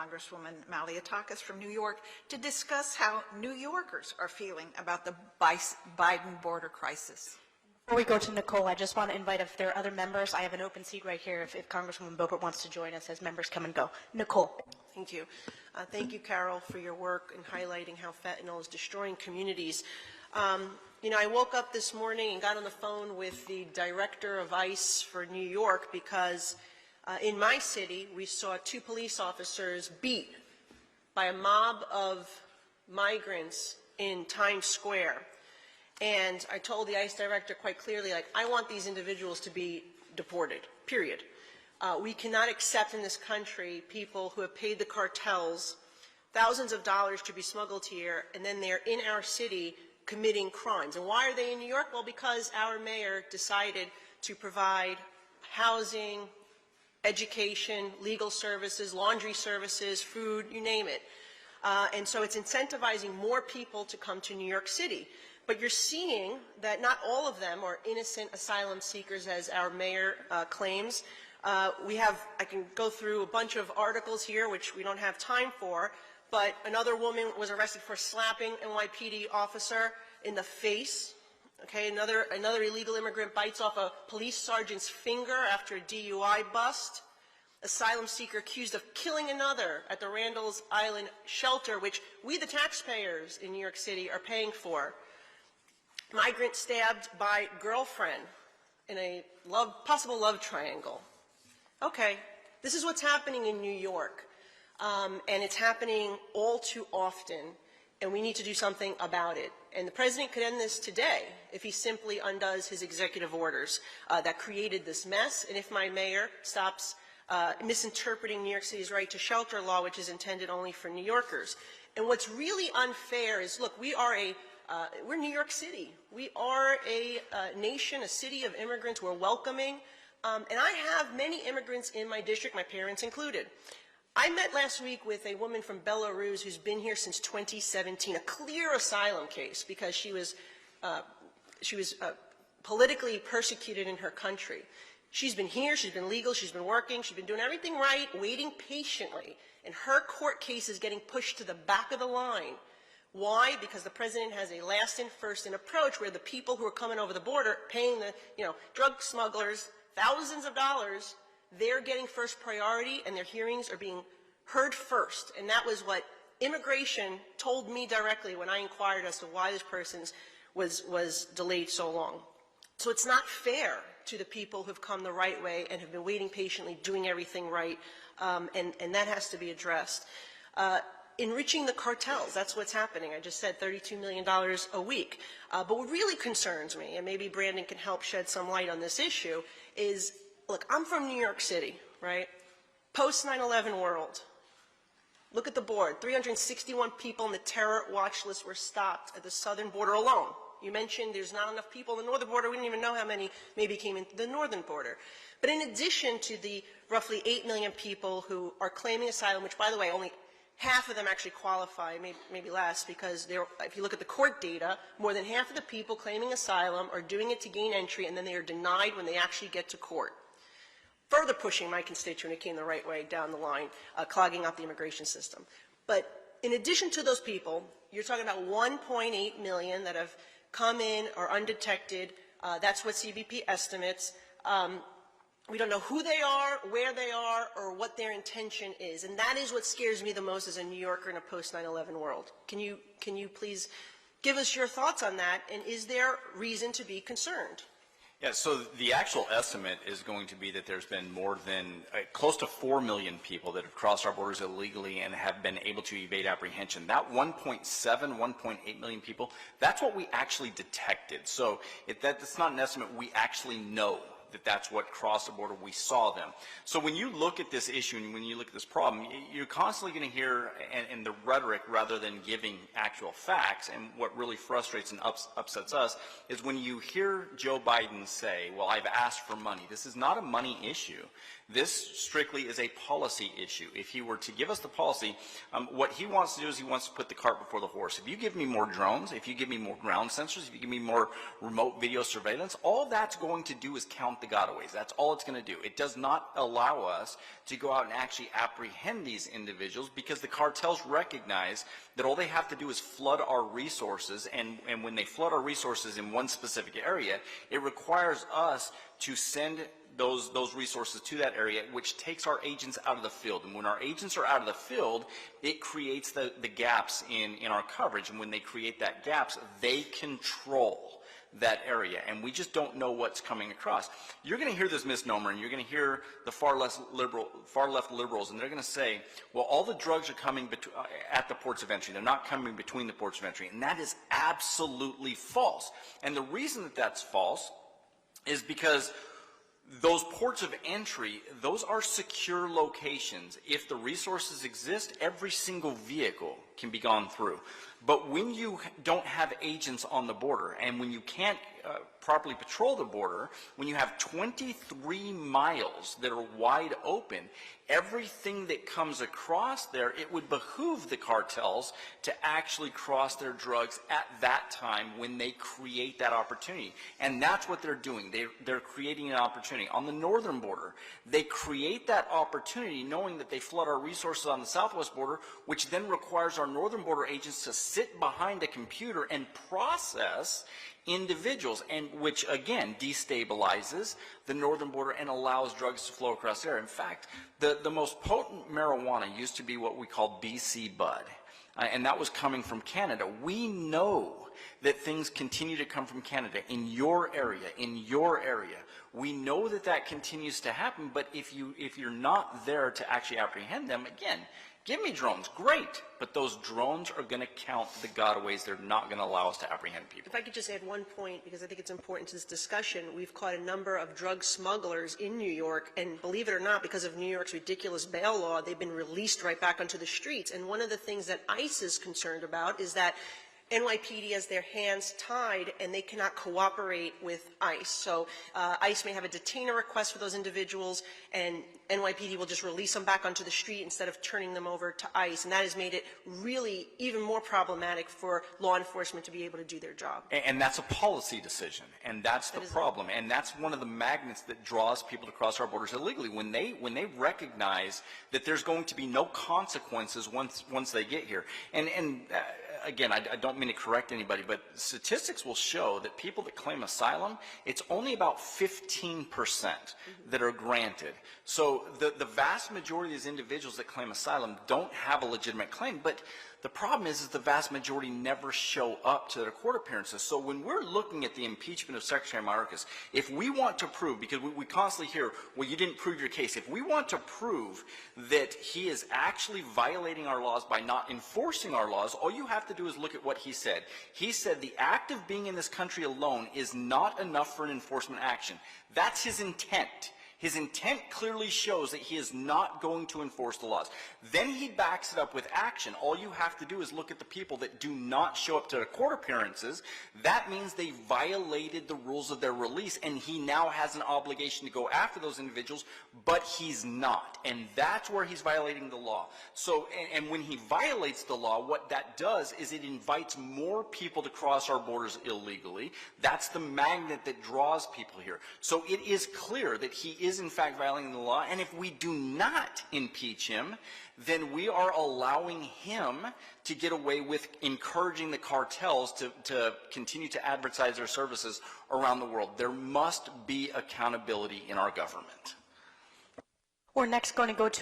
Congresswoman Malliotakis from New York to discuss how New Yorkers are feeling about the Biden border crisis. Before we go to Nicole, I just want to invite, if there are other members, I have an open seat right here if Congresswoman Boebert wants to join us as members come and go. Nicole. Thank you. Thank you, Carol, for your work in highlighting how fentanyl is destroying communities. You know, I woke up this morning and got on the phone with the director of ICE for New York because in my city, we saw 2 police officers beat by a mob of migrants in Times Square. And I told the ICE director quite clearly, like, I want these individuals to be deported, period. We cannot accept in this country people who have paid the cartels thousands of dollars to be smuggled here, and then they're in our city committing crimes. And why are they in New York? Well, because our mayor decided to provide housing, education, legal services, laundry services, food, you name it. And so it's incentivizing more people to come to New York City. But you're seeing that not all of them are innocent asylum seekers, as our mayor claims. I can go through a bunch of articles here, which we don't have time for, but another woman was arrested for slapping NYPD officer in the face. Okay, another illegal immigrant bites off a police sergeant's finger after a DUI bust. Asylum seeker accused of killing another at the Randall's Island shelter, which we, the taxpayers in New York City, are paying for. Migrant stabbed by girlfriend in a possible love triangle. Okay, this is what's happening in New York, and it's happening all too often, and we need to do something about it. And the president could end this today if he simply undoes his executive orders that created this mess, and if my mayor stops misinterpreting New York City's right to shelter law, which is intended only for New Yorkers. And what's really unfair is, look, we're New York City. We are a nation, a city of immigrants. We're welcoming. And I have many immigrants in my district, my parents included. I met last week with a woman from Belarus who's been here since 2017, a clear asylum case because she was politically persecuted in her country. She's been here, she's been legal, she's been working, she's been doing everything right, waiting patiently. And her court case is getting pushed to the back of the line. Why? Because the president has a last in, first in approach where the people who are coming over the border, paying the drug smugglers thousands of dollars, they're getting first priority and their hearings are being heard first. And that was what immigration told me directly when I inquired as to why this person's was delayed so long. So it's not fair to the people who've come the right way and have been waiting patiently, doing everything right, and that has to be addressed. Enriching the cartels, that's what's happening. I just said $32 million a week. But what really concerns me, and maybe Brandon can help shed some light on this issue, is, look, I'm from New York City, right? Post 9/11 world. Look at the board. 361 people on the terror watch list were stopped at the southern border alone. You mentioned there's not enough people on the northern border. We didn't even know how many maybe came into the northern border. But in addition to the roughly 8 million people who are claiming asylum, which, by the way, only half of them actually qualify, maybe less, because if you look at the court data, more than half of the people claiming asylum are doing it to gain entry, and then they are denied when they actually get to court. Further pushing my constituent who came the right way down the line, clogging up the immigration system. But in addition to those people, you're talking about 1.8 million that have come in or undetected. That's what CBP estimates. We don't know who they are, where they are, or what their intention is. And that is what scares me the most as a New Yorker in a post 9/11 world. Can you please give us your thoughts on that? And is there reason to be concerned? Yeah, so the actual estimate is going to be that there's been more than close to 4 million people that have crossed our borders illegally and have been able to evade apprehension. That 1.7, 1.8 million people, that's what we actually detected. So that's not an estimate. We actually know that that's what crossed the border. We saw them. So when you look at this issue and when you look at this problem, you're constantly going to hear in the rhetoric rather than giving actual facts. And what really frustrates and upsets us is when you hear Joe Biden say, well, I've asked for money. This is not a money issue. This strictly is a policy issue. If he were to give us the policy, what he wants to do is he wants to put the cart before the horse. If you give me more drones, if you give me more ground sensors, if you give me more remote video surveillance, all that's going to do is count the gotaways. That's all it's going to do. It does not allow us to go out and actually apprehend these individuals, because the cartels recognize that all they have to do is flood our resources, and when they flood our resources in one specific area, it requires us to send those resources to that area, which takes our agents out of the field. And when our agents are out of the field, it creates the gaps in our coverage. And when they create that gaps, they control that area, and we just don't know what's coming across. You're going to hear this misnomer, and you're going to hear the far left liberals, and they're going to say, well, all the drugs are coming at the ports of entry. They're not coming between the ports of entry, and that is absolutely false. And the reason that that's false is because those ports of entry, those are secure locations. If the resources exist, every single vehicle can be gone through. But when you don't have agents on the border, and when you can't properly patrol the border, when you have 23 miles that are wide open, everything that comes across there, it would behoove the cartels to actually cross their drugs at that time when they create that opportunity. And that's what they're doing. They're creating an opportunity. On the northern border, they create that opportunity knowing that they flood our resources on the southwest border, which then requires our northern border agents to sit behind a computer and process individuals, and which again destabilizes the northern border and allows drugs to flow across there. In fact, the most potent marijuana used to be what we call BC bud, and that was coming from Canada. We know that things continue to come from Canada in your area, We know that that continues to happen, but if you're not there to actually apprehend them, again, give me drones, great, but those drones are going to count the gotaways. They're not going to allow us to apprehend people. If I could just add one point, because I think it's important to this discussion. We've caught a number of drug smugglers in New York, and believe it or not, because of New York's ridiculous bail law, they've been released right back onto the streets. And one of the things that ICE is concerned about is that NYPD has their hands tied and they cannot cooperate with ICE. So ICE may have a detainer request for those individuals, and NYPD will just release them back onto the street instead of turning them over to ICE. And that has made it really even more problematic for law enforcement to be able to do their job. And that's a policy decision, and that's the problem. And that's one of the magnets that draws people to cross our borders illegally. When they recognize that there's going to be no consequences once they get here. And again, I don't mean to correct anybody, but statistics will show that people that claim asylum, it's only about 15% that are granted. So the vast majority of these individuals that claim asylum don't have a legitimate claim, but the problem is the vast majority never show up to their court appearances. So when we're looking at the impeachment of Secretary Mayorkas, if we want to prove, because we constantly hear, well, you didn't prove your case. If we want to prove that he is actually violating our laws by not enforcing our laws, all you have to do is look at what he said. He said the act of being in this country alone is not enough for an enforcement action. That's his intent. His intent clearly shows that he is not going to enforce the laws. Then he backs it up with action. All you have to do is look at the people that do not show up to their court appearances. That means they violated the rules of their release, and he now has an obligation to go after those individuals, but he's not. And that's where he's violating the law. So, and when he violates the law, what that does is it invites more people to cross our borders illegally. That's the magnet that draws people here. So it is clear that he is in fact violating the law, and if we do not impeach him, then we are allowing him to get away with encouraging the cartels to continue to advertise their services around the world. There must be accountability in our government. We're next going to go to